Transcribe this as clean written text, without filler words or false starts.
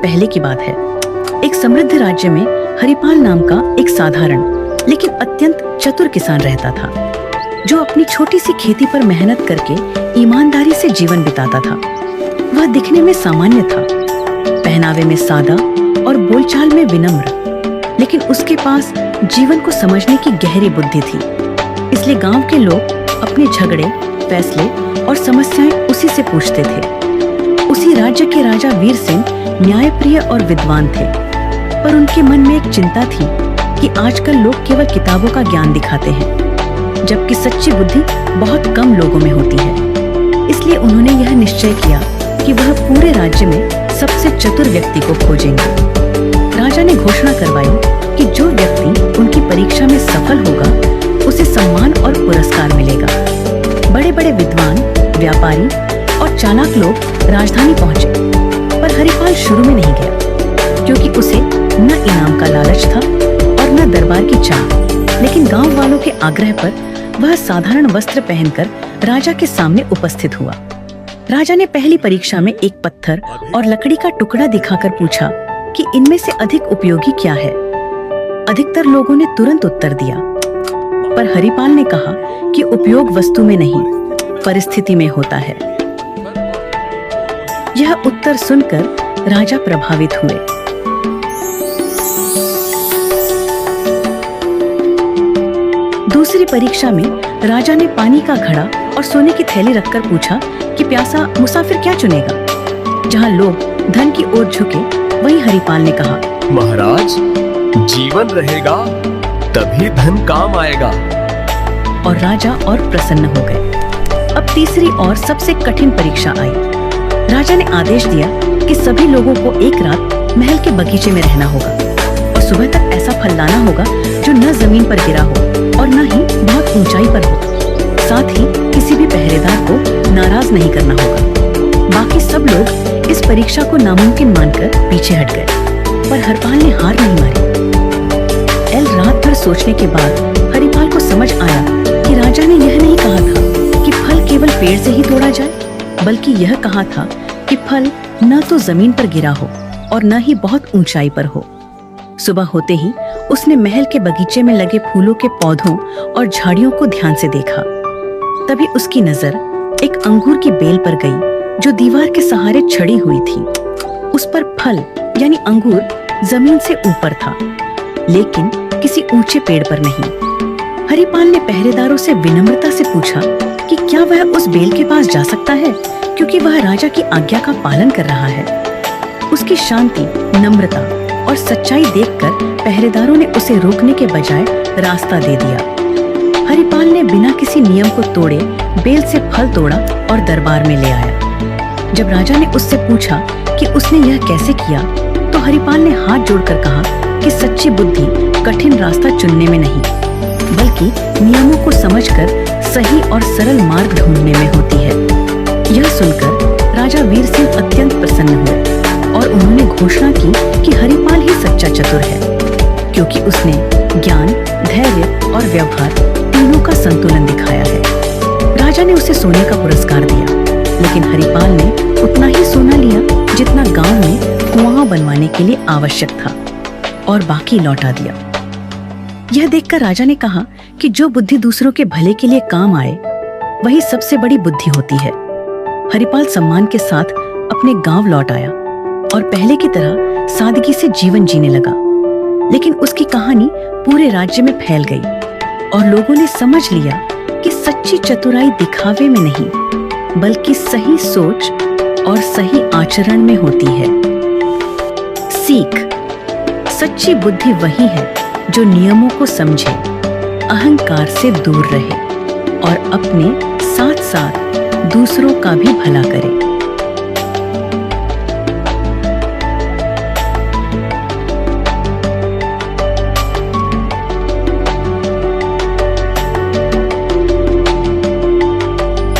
पहले की बात है। एक समृद्ध राज्य में हरिपाल नाम का एक साधारण लेकिन अत्यंत चतुर किसान रहता था, जो अपनी छोटी सी खेती पर मेहनत करके ईमानदारी से जीवन बिताता था। वह दिखने में सामान्य था, पहनावे में सादा और बोलचाल में विनम्र, लेकिन उसके पास जीवन को समझने की गहरी बुद्धि थी। इसलिए गांव के लोग अपने झगड़े, फैसले और समस्याएं उसी से पूछते थे। उसी राज्य के राजा वीर सिंह न्यायप्रिय और विद्वान थे, पर उनके मन में एक चिंता थी कि आजकल लोग केवल किताबों का ज्ञान दिखाते हैं, जबकि सच्ची बुद्धि बहुत कम लोगों में होती है। इसलिए उन्होंने यह निश्चय किया कि वह पूरे राज्य में सबसे चतुर व्यक्ति को खोजेंगे। राजा ने घोषणा करवाई कि जो व्यक्ति उनकी परीक्षा में सफल होगा उसे सम्मान और पुरस्कार मिलेगा। बड़े बड़े विद्वान, व्यापारी और चालाक लोग राजधानी पहुंचे, पर हरिपाल शुरू में नहीं गया, क्योंकि उसे न इनाम का लालच था और न दरबार की चाह। लेकिन गांव वालों के आग्रह पर वह साधारण वस्त्र पहनकर राजा के सामने उपस्थित हुआ। राजा ने पहली परीक्षा में एक पत्थर और लकड़ी का टुकड़ा दिखाकर पूछा कि इनमें से अधिक उपयोगी क्या है। अधिकतर लोगों ने तुरंत उत्तर दिया, पर हरिपाल ने कहा कि उपयोग वस्तु में नहीं, परिस्थिति में होता है। यह उत्तर सुनकर राजा प्रभावित हुए। दूसरी परीक्षा में राजा ने पानी का घड़ा और सोने की थैली रखकर पूछा कि प्यासा मुसाफिर क्या चुनेगा। जहां लोग धन की ओर झुके, वहीं हरिपाल ने कहा, महाराज, जीवन रहेगा तभी धन काम आएगा। और राजा और प्रसन्न हो गए। अब तीसरी और सबसे कठिन परीक्षा आई। राजा ने आदेश दिया कि सभी लोगों को एक रात महल के बगीचे में रहना होगा और सुबह तक ऐसा फल लाना होगा जो न जमीन पर गिरा हो और न ही बहुत ऊंचाई पर हो। साथ ही किसी भी पहरेदार को नाराज नहीं करना होगा। बाकी सब लोग इस परीक्षा को नामुमकिन मानकर पीछे हट गए, पर हरिपाल ने हार नहीं मारी। रात भर सोचने के बाद हरिपाल को समझ आया कि राजा ने यह नहीं कहा था कि फल केवल पेड़ से ही तोड़ा जाए, बल्कि यह कहा था कि फल न तो जमीन पर गिरा हो और न ही बहुत ऊंचाई पर हो। सुबह होते ही उसने महल के बगीचे में लगे फूलों के पौधों और झाड़ियों को ध्यान से देखा। तभी उसकी नजर एक अंगूर की बेल पर गई, जो दीवार के सहारे छड़ी हुई थी। उस पर फल यानी अंगूर जमीन से ऊपर था, लेकिन किसी ऊंचे पेड़ पर नहीं। हरिपाल ने पहरेदारों से विनम्रता से पूछा कि क्या वह उस बेल के पास जा सकता है, क्योंकि वह राजा की आज्ञा का पालन कर रहा है। उसकी शांति, नम्रता और सच्चाई देखकर पहरेदारों ने उसे रोकने के बजाय रास्ता दे दिया। हरिपाल ने बिना किसी नियम को तोड़े बेल से फल तोड़ा और दरबार में ले आया। जब राजा ने उससे पूछा कि उसने यह कैसे किया, तो हरिपाल ने हाथ जोड़कर कहा कि सच्ची बुद्धि कठिन रास्ता चुनने में नहीं, बल्कि नियमों को समझकर सही और सरल मार्ग ढूंढने में होती है। यह सुनकर राजा वीर सिंह अत्यंत प्रसन्न हुए और उन्होंने घोषणा की कि हरिपाल ही सच्चा चतुर है, क्योंकि उसने ज्ञान, धैर्य और व्यवहार तीनों का संतुलन दिखाया है। राजा ने उसे सोने का पुरस्कार दिया, लेकिन हरिपाल ने उतना ही सोना लिया जितना गांव में कुआं बनवाने के लिए आवश्यक था, और बाकी लौटा दिया। यह देखकर राजा ने कहा कि जो बुद्धि दूसरों के भले के लिए काम आए, वही सबसे बड़ी बुद्धि होती है। हरिपाल सम्मान के साथ अपने गांव लौट आया और पहले की तरह सादगी से जीवन जीने लगा। लेकिन उसकी कहानी पूरे राज्य में फैल गई और लोगों ने समझ लिया कि सच्ची चतुराई दिखावे में नहीं, बल्कि सही सोच और सही आचरण में होती है। सीख: सच्ची बुद्धि वही है जो नियमों को समझे, अहंकार से दूर रहे और अपने साथ साथ दूसरों का भी भला करे।